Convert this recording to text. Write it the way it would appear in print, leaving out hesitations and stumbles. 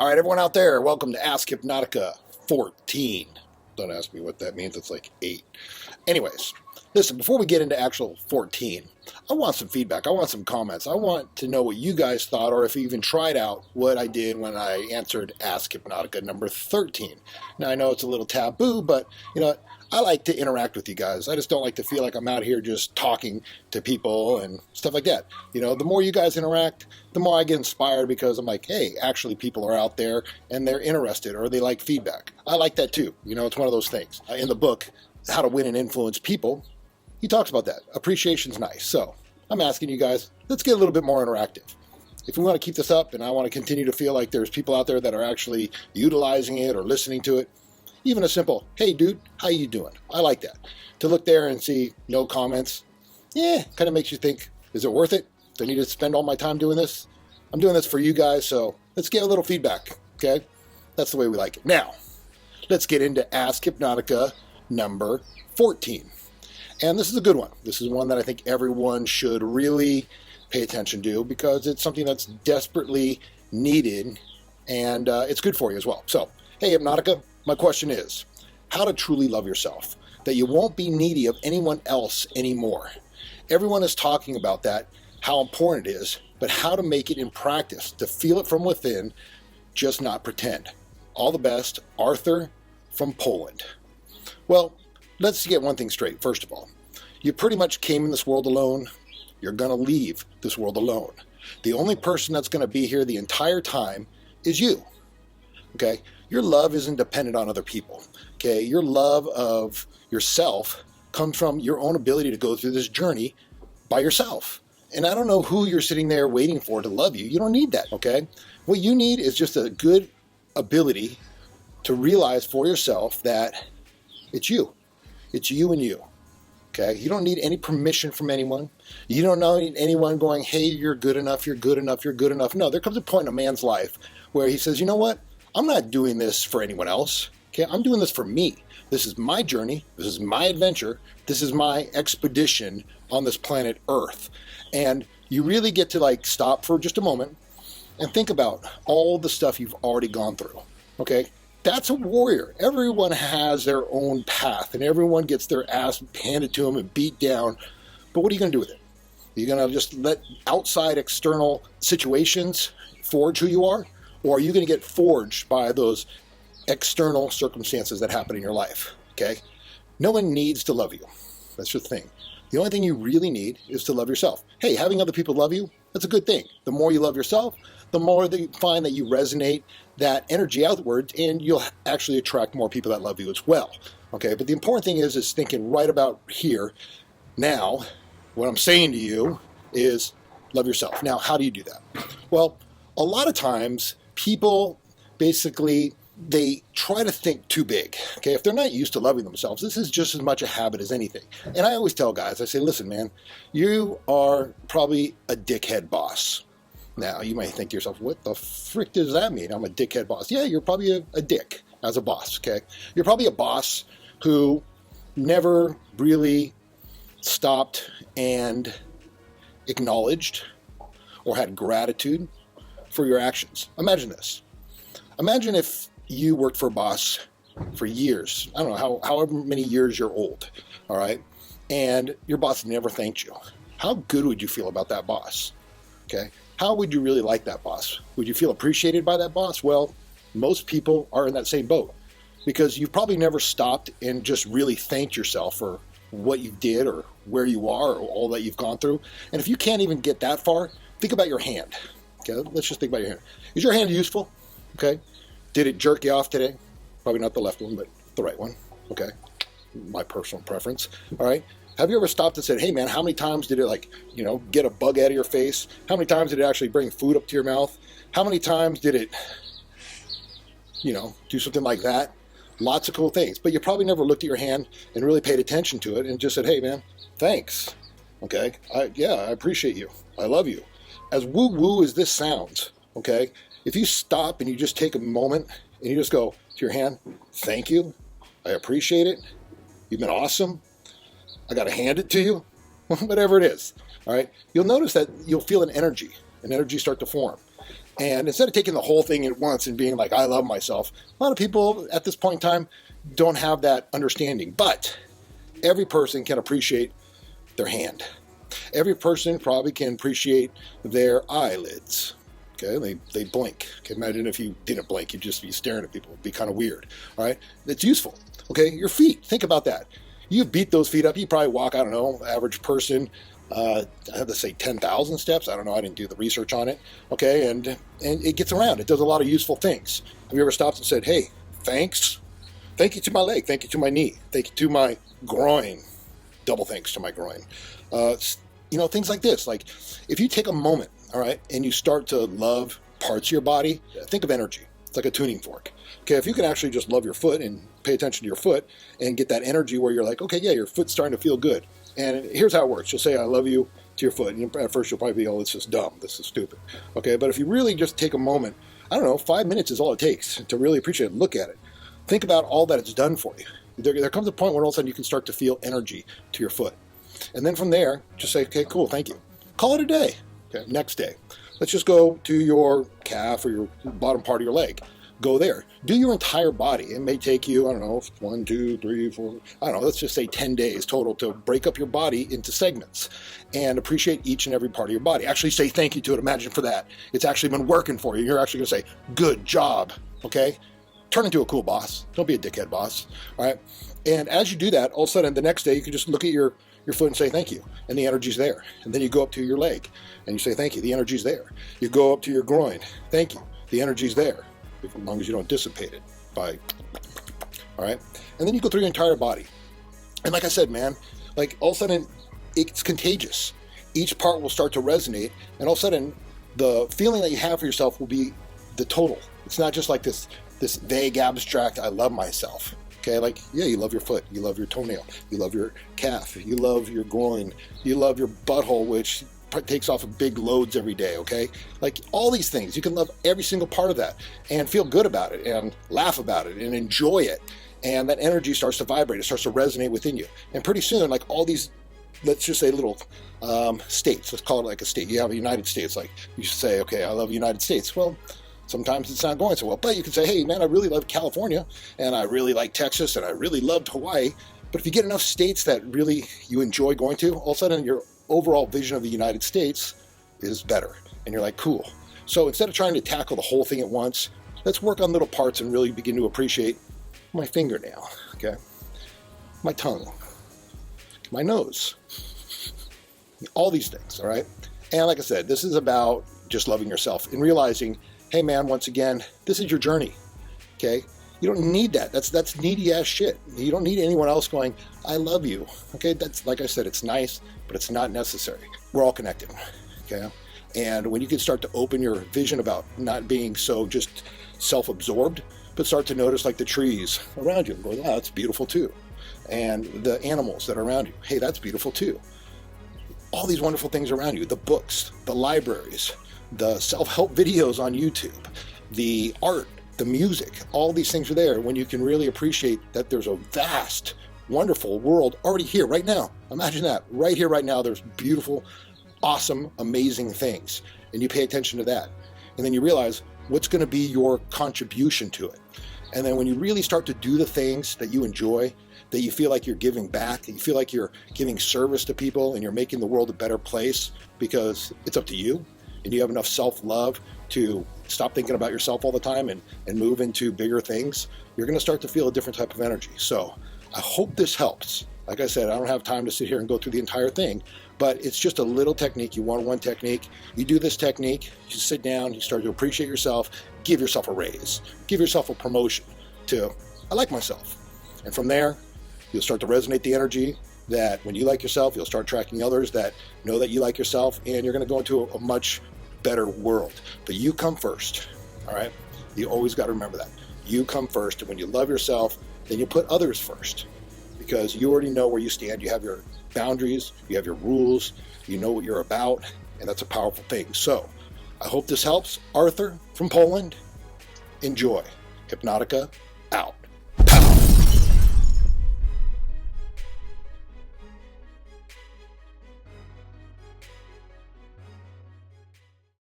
All right, everyone out there, welcome to Ask Hypnotica 14. Don't ask me what that means, it's like 8. Anyways, listen, before we get into actual 14, I want some feedback, I want some comments. I want to know what you guys thought, or if you even tried out what I did when I answered Ask Hypnotica number 13. Now, I know it's a little taboo, but you know what? I like to interact with you guys. I just don't like to feel like I'm out here just talking to people and stuff like that. You know, the more you guys interact, the more I get inspired, because I'm like, hey, actually people are out there and they're interested, or they like feedback. I like that too. You know, it's one of those things. In the book, How to Win and Influence People, he talks about that. Appreciation's nice. So I'm asking you guys, let's get a little bit more interactive. If we want to keep this up and I want to continue to feel like there's people out there that are actually utilizing it or listening to it, even a simple, hey dude, how you doing? I like that. To look there and see no comments, kind of makes you think, is it worth it? Do I need to spend all my time doing this? I'm doing this for you guys, so let's get a little feedback, okay? That's the way we like it. Now, let's get into Ask Hypnotica number 14. And this is a good one. This is one that I think everyone should really pay attention to, because it's something that's desperately needed, and it's good for you as well. So, hey Hypnotica, my question is, how to truly love yourself, that you won't be needy of anyone else anymore. Everyone is talking about that, how important it is, but how to make it in practice, to feel it from within, just not pretend. All the best, Arthur from Poland. Well, let's get one thing straight. First of all, you pretty much came in this world alone. You're going to leave this world alone. The only person that's going to be here the entire time is you. Okay? Your love isn't dependent on other people. Okay? Your love of yourself comes from your own ability to go through this journey by yourself. And I don't know who you're sitting there waiting for to love you. You don't need that, okay? What you need is just a good ability to realize for yourself that it's you. It's you and you. Okay? You don't need any permission from anyone. You don't need anyone going, hey, you're good enough, you're good enough, you're good enough. No, there comes a point in a man's life where he says, you know what? I'm not doing this for anyone else. Okay? I'm doing this for me. This is my journey. This is my adventure. This is my expedition on this planet Earth. And you really get to stop for just a moment and think about all the stuff you've already gone through. Okay? That's a warrior. Everyone has their own path, and everyone gets their ass handed to them and beat down. But what are you going to do with it? Are you going to just let outside external situations forge who you are? Or are you going to get forged by those external circumstances that happen in your life? Okay? No one needs to love you. That's the thing. The only thing you really need is to love yourself. Hey, having other people love you, that's a good thing. The more you love yourself, the more that you find that you resonate that energy outward, and you'll actually attract more people that love you as well. Okay? But the important thing is thinking right about here. Now, what I'm saying to you is love yourself. Now, how do you do that? Well, a lot of times, people basically, they try to think too big. Okay, if they're not used to loving themselves, this is just as much a habit as anything. And I always tell guys, I say, listen, man, you are probably a dickhead boss. Now, you might think to yourself, what the frick does that mean? I'm a dickhead boss. Yeah, you're probably a dick as a boss, okay? You're probably a boss who never really stopped and acknowledged or had gratitude for your actions. Imagine this. Imagine if you worked for a boss for years. I don't know, however many years you're old, all right? And your boss never thanked you. How good would you feel about that boss? Okay? How would you really like that boss? Would you feel appreciated by that boss? Well, most people are in that same boat, because you've probably never stopped and just really thanked yourself for what you did or where you are or all that you've gone through. And if you can't even get that far, think about your hand. Okay, let's just think about your hand. Is your hand useful? Okay. Did it jerk you off today? Probably not the left one, but the right one. Okay. My personal preference. All right. Have you ever stopped and said, hey man, how many times did it get a bug out of your face? How many times did it actually bring food up to your mouth? How many times did it, do something like that? Lots of cool things. But you probably never looked at your hand and really paid attention to it and just said, hey man, thanks. Okay. I appreciate you. I love you. As woo-woo as this sounds, okay, if you stop and you just take a moment and you just go to your hand, thank you, I appreciate it, you've been awesome, I got to hand it to you, whatever it is, all right, you'll notice that you'll feel an energy start to form. And instead of taking the whole thing at once and being like, I love myself, a lot of people at this point in time don't have that understanding. But every person can appreciate their hand. Every person probably can appreciate their eyelids. Okay, they blink. Okay, imagine if you didn't blink, you'd just be staring at people. It'd be kind of weird. All right, it's useful. Okay, your feet. Think about that. You beat those feet up. You probably walk, I don't know, average person, I have to say 10,000 steps. I don't know. I didn't do the research on it. Okay, and it gets around. It does a lot of useful things. Have you ever stopped and said, hey, thanks? Thank you to my leg. Thank you to my knee. Thank you to my groin. Double thanks to my groin. Things like this. Like if you take a moment, all right, and you start to love parts of your body, think of energy. It's like a tuning fork. Okay, if you can actually just love your foot and pay attention to your foot and get that energy where you're like, okay, yeah, your foot's starting to feel good. And here's how it works. You'll say, I love you to your foot. And at first you'll probably be, oh, this is dumb. This is stupid. Okay, but if you really just take a moment, I don't know, 5 minutes is all it takes to really appreciate it. Look at it. Think about all that it's done for you. There comes a point where all of a sudden you can start to feel energy to your foot. And then from there, just say, okay, cool, thank you. Call it a day. Okay, next day. Let's just go to your calf or your bottom part of your leg. Go there. Do your entire body. It may take you, I don't know, 1, 2, 3, 4, I don't know, let's just say 10 days total to break up your body into segments and appreciate each and every part of your body. Actually say thank you to it. Imagine for that. It's actually been working for you. You're actually going to say, good job. Okay? Turn into a cool boss. Don't be a dickhead boss. All right? And as you do that, all of a sudden the next day you can just look at your foot and say thank you, and the energy's there. And then you go up to your leg and you say thank you, the energy's there. You go up to your groin, thank you, the energy's there, as long as you don't dissipate it by, all right? And then you go through your entire body. And like I said, man, like all of a sudden it's contagious. Each part will start to resonate, and all of a sudden the feeling that you have for yourself will be the total. It's not just like this vague abstract, I love myself. Okay, like, yeah, you love your foot, you love your toenail, you love your calf, you love your groin, you love your butthole, which takes off big loads every day, okay? Like, all these things, you can love every single part of that and feel good about it and laugh about it and enjoy it. And that energy starts to vibrate, it starts to resonate within you. And pretty soon, like all these, let's just say little states, let's call it like a state. You have a United States, like you should say, okay, I love the United States. Well, sometimes it's not going so well, but you can say, hey, man, I really love California, and I really like Texas, and I really loved Hawaii. But if you get enough states that really you enjoy going to, all of a sudden your overall vision of the United States is better. And you're like, cool. So instead of trying to tackle the whole thing at once, let's work on little parts and really begin to appreciate my fingernail, okay? My tongue, my nose, all these things, all right? And like I said, this is about just loving yourself and realizing, hey man, once again, this is your journey, okay? You don't need that. That's needy ass shit. You don't need anyone else going, I love you, okay? That's, like I said, it's nice, but it's not necessary. We're all connected, okay? And when you can start to open your vision about not being so just self-absorbed, but start to notice like the trees around you and go, oh, that's beautiful too. And the animals that are around you, hey, that's beautiful too. All these wonderful things around you, the books, the libraries, the self-help videos on YouTube, the art, the music, all these things are there when you can really appreciate that there's a vast, wonderful world already here right now. Imagine that. Right here, right now, there's beautiful, awesome, amazing things. And you pay attention to that. And then you realize what's going to be your contribution to it. And then when you really start to do the things that you enjoy, that you feel like you're giving back, that you feel like you're giving service to people and you're making the world a better place because it's up to you. And you have enough self-love to stop thinking about yourself all the time and move into bigger things, you're going to start to feel a different type of energy. So I hope this helps. Like I said, I don't have time to sit here and go through the entire thing, but it's just a little technique. You want one technique. You do this technique, you sit down, you start to appreciate yourself, give yourself a raise, give yourself a promotion to, I like myself. And from there, you'll start to resonate the energy that when you like yourself, you'll start attracting others that know that you like yourself, and you're going to go into a much better world. But you come first, all right? You always got to remember that. You come first, and when you love yourself, then you put others first because you already know where you stand. You have your boundaries, you have your rules, you know what you're about, and that's a powerful thing. So I hope this helps. Arthur from Poland, enjoy. Hypnotica out.